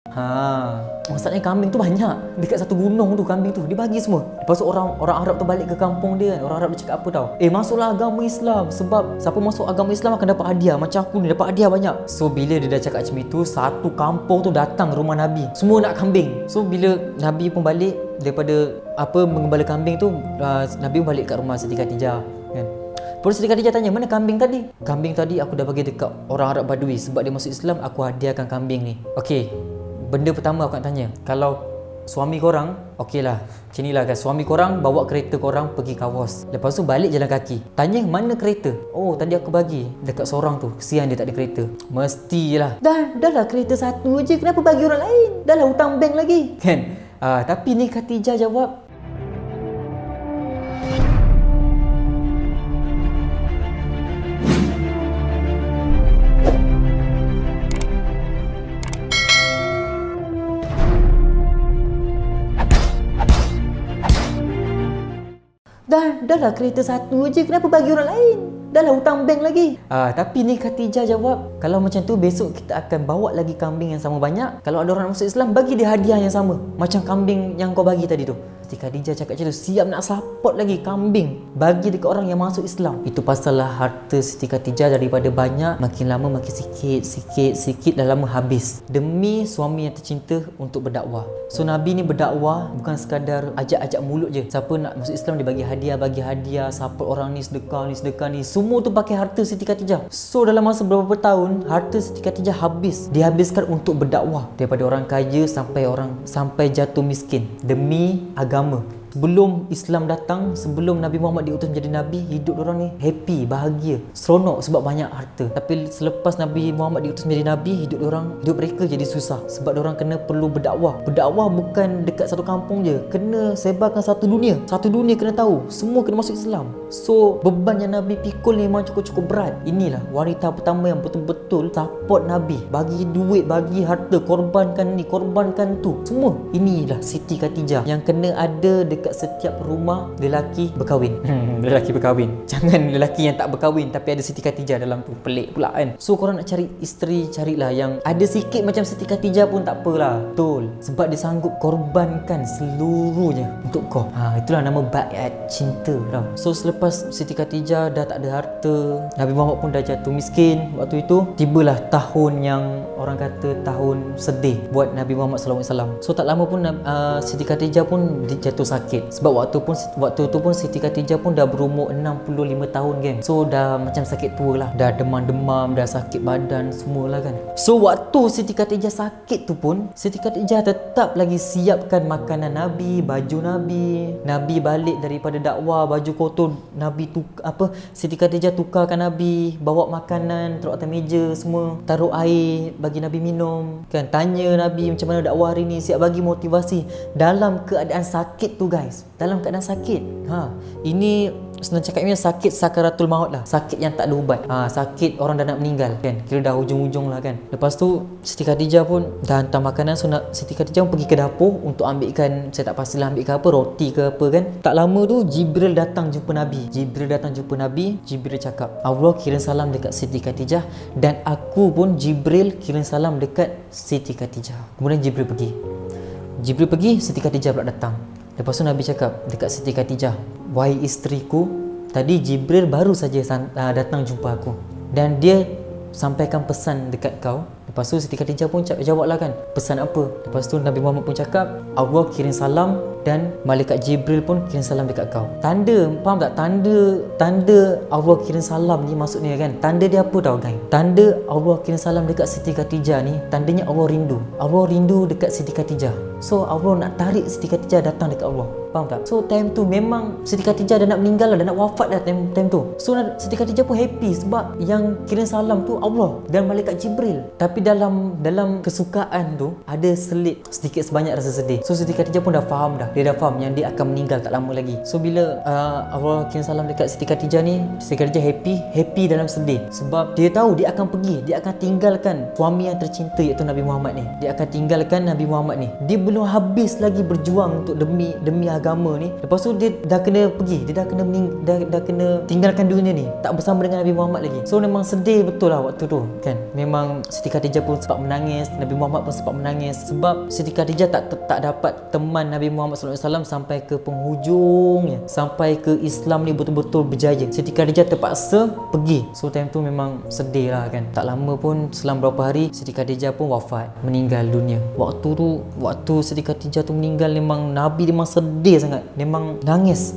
Maksudnya kambing tu banyak. Dekat satu gunung tu kambing tu dibagi semua. Lepas tu orang Arab tu balik ke kampung dia kan. Orang Arab dia cakap apa tau? Masuklah agama Islam, sebab siapa masuk agama Islam akan dapat hadiah. Macam aku ni dapat hadiah banyak. So bila dia dah cakap macam itu, satu kampung tu datang rumah Nabi. Semua nak kambing. So bila Nabi pun balik daripada mengembala kambing tu, Nabi pun balik kat rumah Siti Khadijah kan. Lepas Siti Khadijah tanya, mana kambing tadi? Kambing tadi aku dah bagi dekat orang Arab Badui. Sebab dia masuk Islam, aku hadiahkan kambing ni. Okey, benda pertama aku nak tanya, kalau suami korang, okey lah, macam ni lah kan, suami korang bawa kereta korang pergi Kawas, lepas tu balik jalan kaki, tanya mana kereta? Oh, tadi aku bagi dekat seorang tu, kesian dia tak ada kereta. Mestilah, dah lah kereta satu je, kenapa bagi orang lain? Dah lah hutang bank lagi kan. Tapi ni Khadijah jawab, dah lah kereta satu je, kenapa bagi orang lain? Dah lah hutang bank lagi. Tapi ni Khadijah jawab, kalau macam tu besok kita akan bawa lagi kambing yang sama banyak. Kalau ada orang masuk Islam, bagi dia hadiah yang sama macam kambing yang kau bagi tadi tu. Siti Khadijah cakap macam tu, siap nak support lagi kambing bagi dekat orang yang masuk Islam. Itu pasal lah harta Siti Khadijah daripada banyak, makin lama makin sikit dah lama habis demi suami yang tercinta untuk berdakwah. So Nabi ni berdakwah bukan sekadar ajak-ajak mulut je. Siapa nak masuk Islam dia bagi hadiah, support orang ni, sedekah ni, semua tu pakai harta Siti Khadijah. So dalam masa beberapa tahun, harta Siti Khadijah dihabiskan untuk berdakwah, daripada orang kaya sampai jatuh miskin demi agama. Sebelum Islam datang, sebelum Nabi Muhammad diutus menjadi Nabi, hidup orang ni happy, bahagia, seronok sebab banyak harta. Tapi selepas Nabi Muhammad diutus menjadi Nabi, hidup mereka jadi susah sebab orang kena perlu berdakwah. Berdakwah bukan dekat satu kampung je, kena sebarkan satu dunia. Satu dunia kena tahu, semua kena masuk Islam. So beban yang Nabi pikul ni memang cukup berat. Inilah wanita pertama yang betul-betul support Nabi, bagi duit, bagi harta, korbankan ni, korbankan tu, semua. Inilah Siti Khadijah yang kena ada dekat setiap rumah lelaki berkahwin. Lelaki berkahwin. Jangan lelaki yang tak berkahwin tapi ada Siti Khadijah dalam tu. Pelik pula kan. So korang nak cari isteri, carilah yang ada sikit macam Siti Khadijah pun tak apalah. Betul. Sebab dia sanggup korbankan seluruhnya untuk kau. Itulah nama baiat cinta tau. So selepas Siti Khadijah dah tak ada harta, Nabi Muhammad pun dah jatuh miskin. Waktu itu tibalah tahun yang orang kata tahun sedih buat Nabi Muhammad SAW. So tak lama pun Siti Khadijah pun jatuh sakit. Sebab waktu tu pun Siti Khadijah pun dah berumur 65 tahun geng. So dah macam sakit tua lah. Dah demam-demam, dah sakit badan semualah kan. So waktu Siti Khadijah sakit tu pun, Siti Khadijah tetap lagi siapkan makanan Nabi, baju Nabi. Nabi balik daripada dakwah, baju kotor Nabi Siti Khadijah tukarkan Nabi, bawa makanan taruh atas meja semua, taruh air bagi Nabi minum kan. Tanya Nabi macam mana dakwah hari ni, siap bagi motivasi dalam keadaan sakit tu guys. Dalam keadaan sakit. Ini senang cakapnya sakit sakaratul maut lah. Sakit yang tak ada ubat. Sakit orang dah nak meninggal kan. Kira dah hujung-hujung lah kan. Lepas tu Siti Khadijah pun dah hantar makanan. So Siti Khadijah pun pergi ke dapur untuk ambilkan, saya tak pastilah ambilkan apa, roti ke apa kan. Tak lama tu Jibril datang jumpa Nabi. Jibril cakap, Allah kirim salam dekat Siti Khadijah, dan aku pun Jibril kirim salam dekat Siti Khadijah. Kemudian Jibril pergi, Siti Khadijah pula datang. Lepas tu Nabi cakap dekat Siti Khadijah, wahai isteriku, tadi Jibril baru saja datang jumpa aku dan dia sampaikan pesan dekat kau. Lepas tu Siti Khadijah pun jawablah kan, pesan apa? Lepas tu Nabi Muhammad pun cakap, Allah kirim salam dan malaikat Jibril pun kirim salam dekat kau. Tanda, faham tak? Tanda Allah kirim salam ni maksudnya kan, tanda dia apa tau guys? Tanda Allah kirim salam dekat Siti Khadijah ni, tandanya Allah rindu dekat Siti Khadijah. So Allah nak tarik Siti Khadijah datang dekat Allah. Faham tak? So time tu memang Siti Khadijah dah nak meninggal lah, dah nak wafat dah time tu. So Siti Khadijah pun happy sebab yang kirim salam tu Allah dan malaikat Jibril. Tapi dalam kesukaan tu ada selit sedikit sebanyak rasa sedih. So Siti Khadijah pun dah faham dah, Dia dah faham yang dia akan meninggal tak lama lagi. So bila Allah kirim salam dekat Siti Khadijah ni, Siti Khadijah happy dalam sedih. Sebab dia tahu dia akan pergi, dia akan tinggalkan suami yang tercinta iaitu Nabi Muhammad ni. Dia akan tinggalkan Nabi Muhammad ni. Dia belum habis lagi berjuang untuk demi agama ni. Lepas tu dia dah kena pergi, dia dah kena tinggalkan dunia ni, tak bersama dengan Nabi Muhammad lagi. So memang sedih betul lah waktu tu kan. Memang Siti Khadijah pun sempat menangis, Nabi Muhammad pun sempat menangis sebab Siti Khadijah tak dapat teman Nabi Muhammad SAW sampai ke penghujungnya, sampai ke Islam ni betul-betul berjaya. Siti Khadijah terpaksa pergi. So time tu memang sedih lah kan. Tak lama pun, selang berapa hari, Siti Khadijah pun wafat, meninggal dunia. Waktu Siti Khadijah tu meninggal, memang Nabi memang sedih sangat. Memang nangis.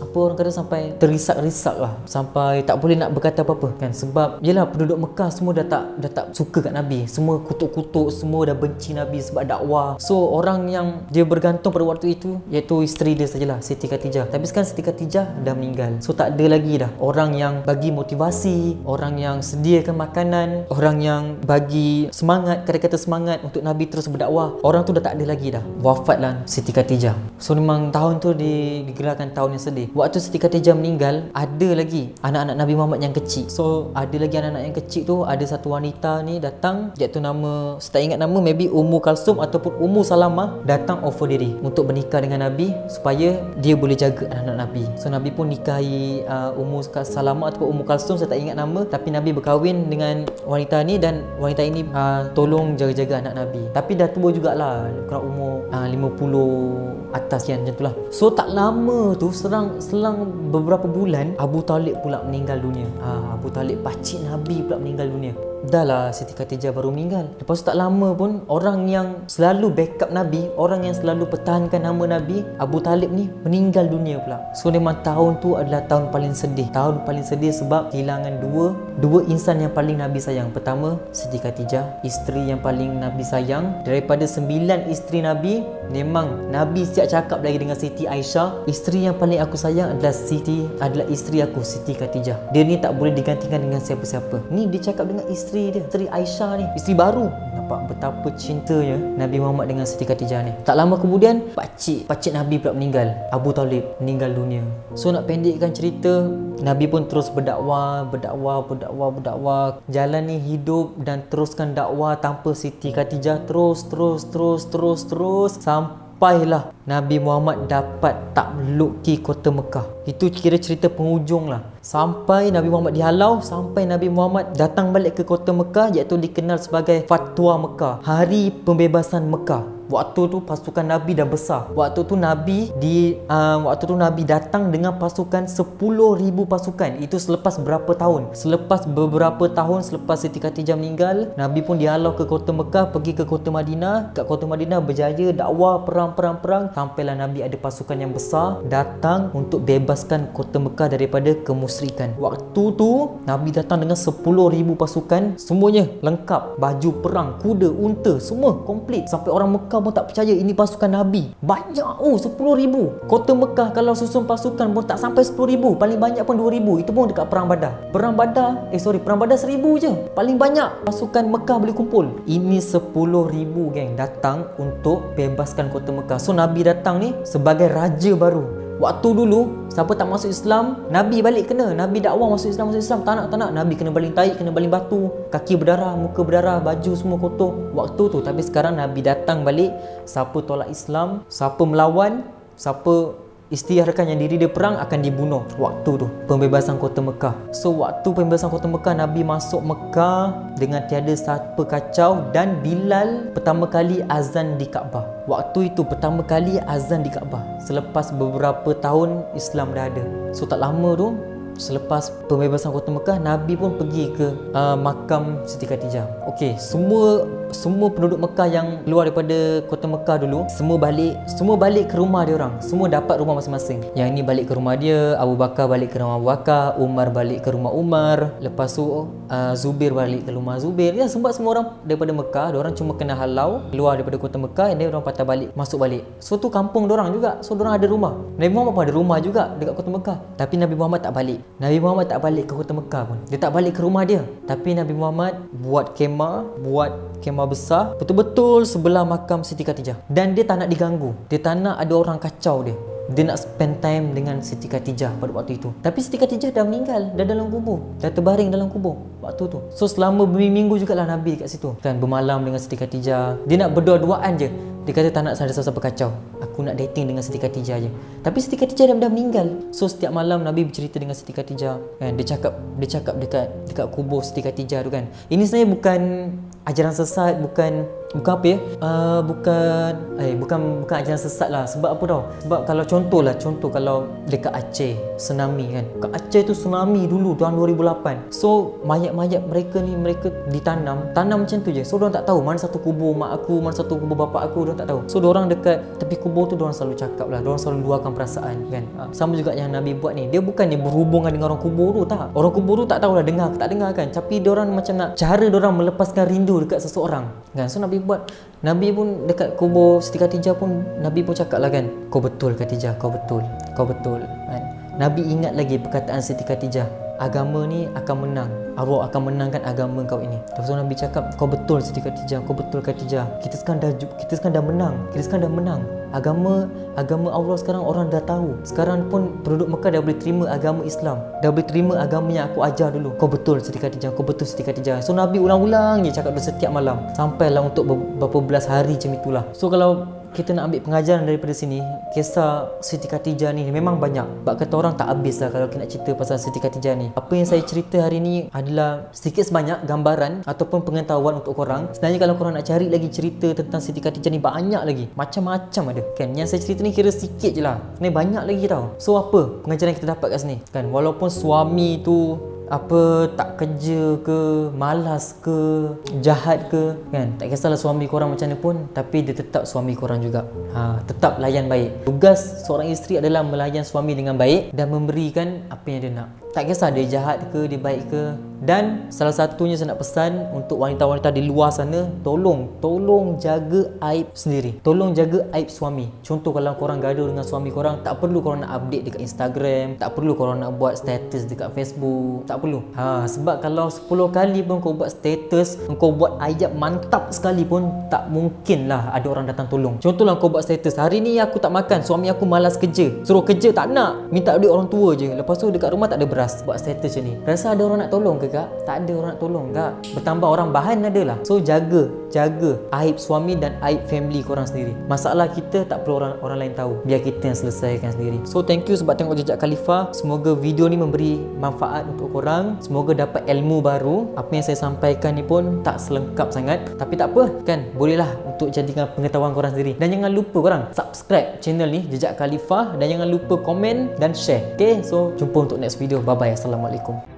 Apa orang kata sampai terisak-risak lah, sampai tak boleh nak berkata apa-apa kan. Sebab yelah, penduduk Mekah semua dah tak suka kat Nabi. Semua kutuk-kutuk, semua dah benci Nabi sebab dakwah. So orang yang dia bergantung pada waktu itu iaitu isteri dia sajalah, Siti Khadijah. Tapi sekarang Siti Khadijah dah meninggal. So tak ada lagi dah orang yang bagi motivasi, orang yang sediakan makanan, orang yang bagi semangat, kata-kata semangat untuk Nabi terus berdakwah. Orang tu dah tak ada lagi dah. Wafatlah Siti Khadijah. So memang tahun tu digelarkan tahun yang sedih. Waktu Siti Khadijah meninggal, ada lagi anak-anak Nabi Muhammad yang kecil. So ada lagi anak-anak yang kecil tu, ada satu wanita ni datang, iaitu nama, saya tak ingat nama, maybe Ummu Kalsum ataupun Ummu Salamah, datang offer diri untuk bernikah dengan Nabi supaya dia boleh jaga anak-anak Nabi. So Nabi pun nikahi Ummu Salamah ataupun Ummu Kalsum, saya tak ingat nama, tapi Nabi berkahwin dengan wanita ni dan wanita ini tolong jaga-jaga anak Nabi. Tapi dah tua jugalah, kurang umur 50 atas kan, macam itulah. So tak lama tu, selang beberapa bulan, Abu Talib pula meninggal dunia. Abu Talib, pakcik Nabi, pula meninggal dunia. Dah lah Siti Khadijah baru meninggal. Lepas tu tak lama pun, orang yang selalu backup Nabi, orang yang selalu pertahankan nama Nabi, Abu Talib ni, meninggal dunia pula. So memang tahun tu adalah tahun paling sedih. Tahun paling sedih sebab kehilangan dua insan yang paling Nabi sayang. Pertama, Siti Khadijah, isteri yang paling Nabi sayang. Daripada 9 isteri Nabi, memang Nabi siap cakap lagi dengan Siti Aisyah, isteri yang paling aku sayang adalah isteri aku, Siti Khadijah. Dia ni tak boleh digantikan dengan siapa-siapa. Ni dia cakap dengan isteri dia, isteri Aisyah ni, isteri baru. Nampak betapa cintanya Nabi Muhammad dengan Siti Khadijah ni. Tak lama kemudian, pakcik Nabi pula meninggal. Abu Talib meninggal dunia. So nak pendekkan cerita, Nabi pun terus berdakwah. Jalan ni hidup dan teruskan dakwah tanpa Siti Khadijah, terus sampailah Nabi Muhammad dapat takluki kota Mekah. Itu kira cerita penghujung lah. Sampai Nabi Muhammad dihalau, sampai Nabi Muhammad datang balik ke kota Mekah, iaitu dikenal sebagai Fatwa Mekah, Hari Pembebasan Mekah. Waktu tu pasukan Nabi dah besar. Waktu tu Nabi datang dengan pasukan 10,000 pasukan. Itu selepas berapa tahun? Selepas beberapa tahun selepas Siti Khadijah meninggal, Nabi pun dihalau ke kota Mekah, pergi ke kota Madinah. Kat kota Madinah berjaya dakwah, perang. Sampailah Nabi ada pasukan yang besar datang untuk bebaskan kota Mekah daripada kemusyrikan. Waktu tu Nabi datang dengan 10,000 pasukan, semuanya lengkap, baju perang, kuda, unta, semua komplit. Sampai orang Mekah pun tak percaya ini pasukan Nabi. Banyak 10,000. Kota Mekah kalau susun pasukan pun tak sampai 10,000, paling banyak pun 2,000. Itu pun dekat perang Badar. Perang Badar 1,000 je. Paling banyak pasukan Mekah boleh kumpul. Ini 10,000 geng datang untuk bebaskan kota Mekah. So Nabi datang ni sebagai raja baru. Waktu dulu siapa tak masuk Islam, Nabi balik kena. Nabi dakwah masuk Islam, tak nak. Nabi kena baling tahi, kena baling batu, kaki berdarah, muka berdarah, baju semua kotor waktu tu. Tapi sekarang Nabi datang balik, siapa tolak Islam, siapa melawan, siapa istiharkan yang diri dia perang akan dibunuh. Waktu tu pembebasan kota Mekah. So waktu pembebasan kota Mekah, Nabi masuk Mekah dengan tiada siapa kacau, dan Bilal pertama kali azan di Kaabah. Waktu itu pertama kali azan di Kaabah selepas beberapa tahun Islam dah ada. So tak lama tu, selepas pembebasan kota Mekah, Nabi pun pergi ke makam Siti Khadijah. Okey, semua penduduk Mekah yang keluar daripada kota Mekah dulu, semua balik ke rumah dia orang. Semua dapat rumah masing-masing. Yang ni balik ke rumah dia, Abu Bakar balik ke rumah Abu Bakar, Umar balik ke rumah Umar, lepas tu Zubair balik ke rumah Zubair. Ya, semua orang daripada Mekah, dia orang cuma kena halau keluar daripada kota Mekah, dan dia orang patah balik, masuk balik. So tu kampung dia orang juga. So dia orang ada rumah. Nabi Muhammad pun ada rumah juga dekat kota Mekah. Tapi Nabi Muhammad tak balik. Nabi Muhammad tak balik ke kota Mekah pun. Dia tak balik ke rumah dia. Tapi Nabi Muhammad buat kemah Maha Besar, betul-betul sebelah makam Siti Khatijah. Dan dia tak nak diganggu. Dia tak nak ada orang kacau dia. Dia nak spend time dengan Siti Khatijah pada waktu itu. Tapi Siti Khatijah dah meninggal, dah dalam kubur, dah terbaring dalam kubur waktu tu. So selama berminggu jugalah Nabi kat situ kan, bermalam dengan Siti Khatijah. Dia nak berdoa-doaan je. Dia kata tak nak ada siapa-siapa kacau. Aku nak dating dengan Siti Khatijah je. Tapi Siti Khatijah dah meninggal. So setiap malam Nabi bercerita dengan Siti Khatijah kan. Dia cakap dekat kubur Siti Khatijah tu kan. Ini sebenarnya bukan ajaran sesat, bukan apa ya? Bukan ajaran sesat lah. Sebab apa tau? Sebab kalau contoh kalau dekat Aceh tsunami kan. Kat Aceh tu tsunami dulu tahun 2008. So mayat-mayat mereka ditanam macam tu je. So diorang tak tahu mana satu kubur mak aku, mana satu kubur bapak aku, diorang tak tahu. So diorang dekat tepi kubur tu diorang selalu cakap lah, diorang selalu luahkan perasaan kan. Sama juga yang Nabi buat ni. Dia bukannya berhubungan dengan orang kubur tu, tak. Orang kubur tu tak tahulah dengar ke tak dengar kan. Tapi diorang macam nak cara diorang melepaskan rindu dekat seseorang kan. So Nabi pun dekat kubur Siti Khatijah pun Nabi pun cakap lah kan, kau betul Khatijah, kau betul kan. Nabi ingat lagi perkataan Siti Khatijah, agama ni akan menang, Allah akan menangkan agama kau ini. Lepas tu Nabi cakap, kau betul Siti Khatijah, kau betul Khatijah. Kita sekarang dah menang. Agama Allah sekarang orang dah tahu. Sekarang pun penduduk Mekah dah boleh terima agama Islam, dah boleh terima agama yang aku ajar dulu. Kau betul Siti Khatijah, kau betul Siti Khatijah. So Nabi ulang-ulang je cakap setiap malam, sampailah untuk beberapa belas hari macam itulah. So kalau kita nak ambil pengajaran daripada sini, kisah Siti Khatijah ni memang banyak. Sebab kata orang tak habis lah kalau kita nak cerita pasal Siti Khatijah ni. Apa yang saya cerita hari ni adalah sedikit sebanyak gambaran ataupun pengetahuan untuk korang. Sebenarnya kalau korang nak cari lagi cerita tentang Siti Khatijah ni, banyak lagi, macam-macam ada kan. Yang saya cerita ni kira sikit je lah, sebenarnya banyak lagi tau. So apa pengajaran yang kita dapat kat sini kan, walaupun suami tu tak kerja ke, malas ke, jahat ke kan, tak kisahlah suami korang macam mana pun, tapi dia tetap suami korang juga. Tetap layan baik. Tugas seorang isteri adalah melayan suami dengan baik dan memberikan apa yang dia nak. Tak kisah dia jahat ke, dia baik ke. Dan salah satunya saya nak pesan untuk wanita-wanita di luar sana, tolong jaga aib sendiri. Tolong jaga aib suami. Contoh kalau korang gaduh dengan suami korang, tak perlu korang nak update dekat Instagram, tak perlu korang nak buat status dekat Facebook, tak perlu. Sebab kalau 10 kali pun kau buat status, kau buat ayat mantap sekali pun, tak mungkin lah ada orang datang tolong. Contohlah kau buat status, hari ni aku tak makan, suami aku malas kerja, suruh kerja tak nak, minta duit orang tua je, lepas tu dekat rumah tak ada beras, buat status macam ni. Rasa ada orang nak tolong ke kak? Tak ada orang nak tolong kak. Bertambah orang bahan adalah. So jaga aib suami dan aib family korang sendiri. Masalah kita tak perlu orang lain tahu, biar kita yang selesaikan sendiri. So thank you sebab tengok Jejak Khalifah. Semoga video ni memberi manfaat untuk korang. Semoga dapat ilmu baru. Apa yang saya sampaikan ni pun tak selengkap sangat, tapi tak apa kan, bolehlah untuk jadikan pengetahuan korang sendiri. Dan jangan lupa korang subscribe channel ni Jejak Khalifah, dan jangan lupa komen dan share. Okay, so jumpa untuk next video. Bye bye. Assalamualaikum.